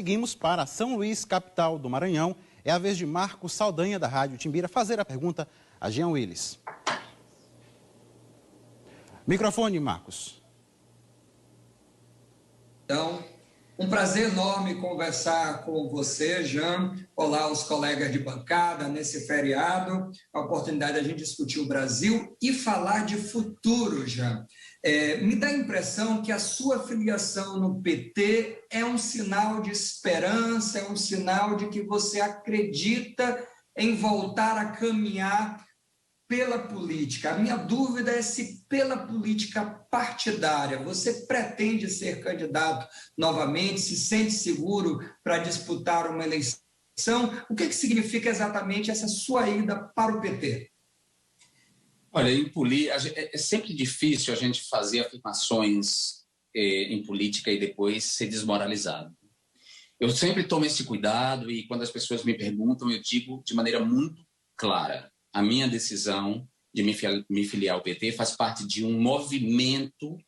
Seguimos para São Luís, capital do Maranhão. É a vez de Marcos Saldanha, da Rádio Timbira, fazer a pergunta a Jean Willis. Microfone, Marcos. Então, um prazer enorme conversar com você, Jean. Olá, os colegas de bancada, nesse feriado, a oportunidade de a gente discutir o Brasil e falar de futuro, Jean. Me dá a impressão que a sua filiação no PT é um sinal de esperança, é um sinal de que você acredita em voltar a caminhar pela política. A minha dúvida é se pela política partidária você pretende ser candidato novamente, se sente seguro para disputar uma eleição. O que significa exatamente essa sua ida para o PT? Olha, é sempre difícil a gente fazer afirmações em política e depois ser desmoralizado. Eu sempre tomo esse cuidado e quando as pessoas me perguntam, eu digo de maneira muito clara. A minha decisão de me filiar ao PT faz parte de um movimento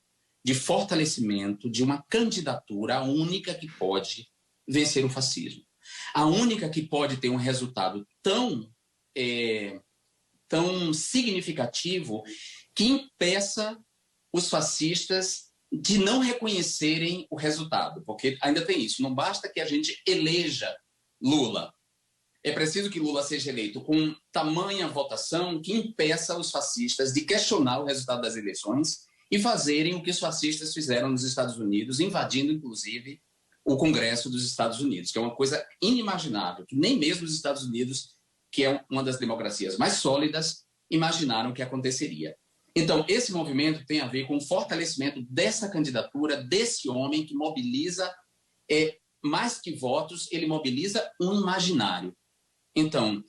de fortalecimento de uma candidatura, a única que pode vencer o fascismo. A única que pode ter um resultado tão significativo que impeça os fascistas de não reconhecerem o resultado. Porque ainda tem isso, não basta que a gente eleja Lula. É preciso que Lula seja eleito com tamanha votação que impeça os fascistas de questionar o resultado das eleições e fazerem o que os fascistas fizeram nos Estados Unidos, invadindo, inclusive, o Congresso dos Estados Unidos, que é uma coisa inimaginável, que nem mesmo os Estados Unidos, que é uma das democracias mais sólidas, imaginaram que aconteceria. Então, esse movimento tem a ver com o fortalecimento dessa candidatura, desse homem que mobiliza, mais que votos, ele mobiliza um imaginário. Então,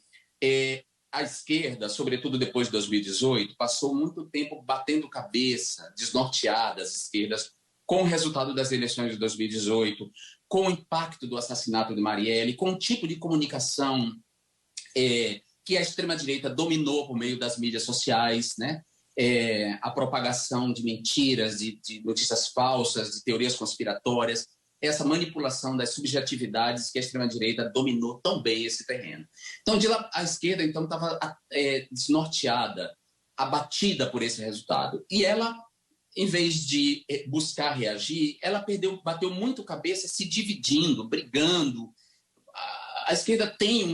a esquerda, sobretudo depois de 2018, passou muito tempo batendo cabeça, desnorteada, as esquerdas, com o resultado das eleições de 2018, com o impacto do assassinato de Marielle, com o tipo de comunicação que a extrema-direita dominou por meio das mídias sociais, né? A propagação de mentiras, de notícias falsas, de teorias conspiratórias, essa manipulação das subjetividades que a extrema-direita dominou tão bem esse terreno. Então, de lá, a esquerda então estava desnorteada, abatida por esse resultado. E ela, em vez de buscar reagir, ela bateu muito cabeça se dividindo, brigando. A esquerda tem,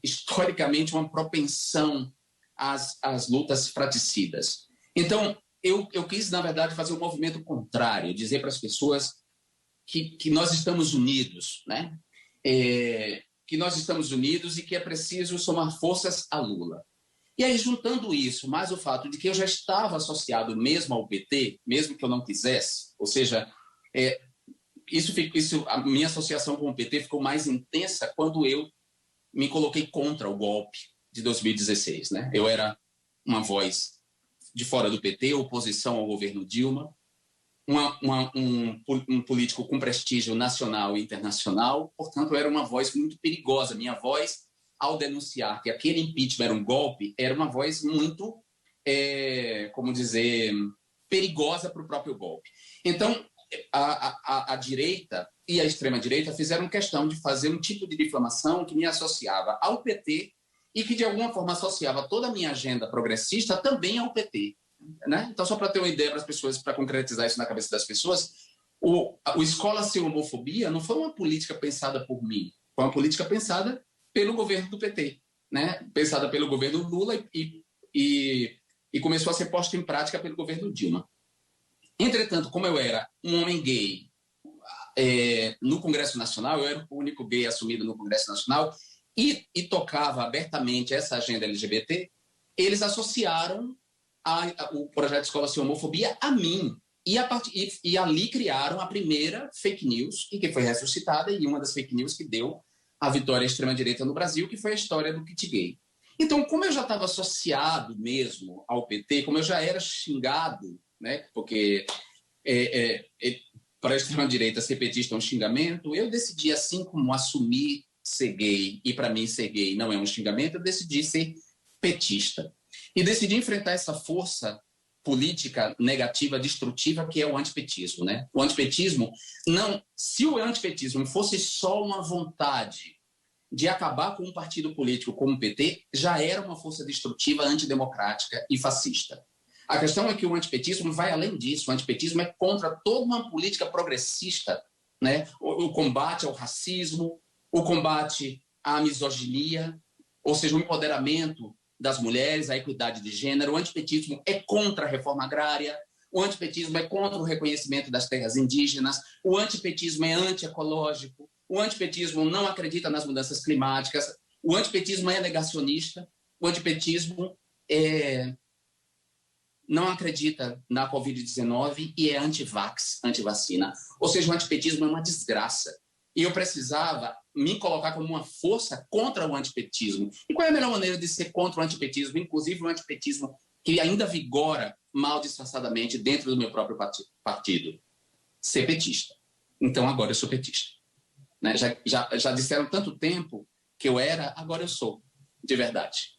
historicamente, uma propensão às lutas fraticidas. Então, eu quis, na verdade, fazer um movimento contrário, dizer para as pessoas que nós estamos unidos, né? Que nós estamos unidos e que é preciso somar forças a Lula. E aí, juntando isso, mais o fato de que eu já estava associado mesmo ao PT, mesmo que eu não quisesse, ou seja, a minha associação com o PT ficou mais intensa quando eu me coloquei contra o golpe de 2016, né? Eu era uma voz de fora do PT, oposição ao governo Dilma, um político com prestígio nacional e internacional, portanto, era uma voz muito perigosa. Minha voz, ao denunciar que aquele impeachment era um golpe, era uma voz muito, perigosa para o próprio golpe. Então, a direita e a extrema-direita fizeram questão de fazer um tipo de difamação que me associava ao PT e que, de alguma forma, associava toda a minha agenda progressista também ao PT. Né? Então, só para ter uma ideia para as pessoas, para concretizar isso na cabeça das pessoas, o Escola Sem Homofobia não foi uma política pensada por mim, foi uma política pensada pelo governo do PT, né? Pensada pelo governo Lula e começou a ser posta em prática pelo governo Dilma. Entretanto, como eu era um homem gay no Congresso Nacional, eu era o único gay assumido no Congresso Nacional e tocava abertamente essa agenda LGBT, eles associaram o projeto Escola Sem Homofobia a mim. E ali criaram a primeira fake news, e que foi ressuscitada, e uma das fake news que deu a vitória à extrema-direita no Brasil, que foi a história do kit gay. Então, como eu já estava associado mesmo ao PT, como eu já era xingado, né, porque para a extrema-direita ser petista é um xingamento, eu decidi, assim como assumir ser gay, e para mim ser gay não é um xingamento, eu decidi ser petista. E decidi enfrentar essa força política negativa, destrutiva, que é o antipetismo, né? O antipetismo, não, se o antipetismo fosse só uma vontade de acabar com um partido político como o PT, já era uma força destrutiva, antidemocrática e fascista. A questão é que o antipetismo vai além disso. O antipetismo é contra toda uma política progressista, né? O combate ao racismo, o combate à misoginia, ou seja, o empoderamento das mulheres, a equidade de gênero. O antipetismo é contra a reforma agrária, o antipetismo é contra o reconhecimento das terras indígenas, o antipetismo é antiecológico, o antipetismo não acredita nas mudanças climáticas, o antipetismo é negacionista, o antipetismo não acredita na Covid-19 e é anti-vax, anti-vacina. Ou seja, o antipetismo é uma desgraça. E eu precisava me colocar como uma força contra o antipetismo. E qual é a melhor maneira de ser contra o antipetismo, inclusive o antipetismo que ainda vigora mal disfarçadamente dentro do meu próprio partido? Ser petista. Então, agora eu sou petista. Né? Já disseram tanto tempo que eu era, agora eu sou, de verdade.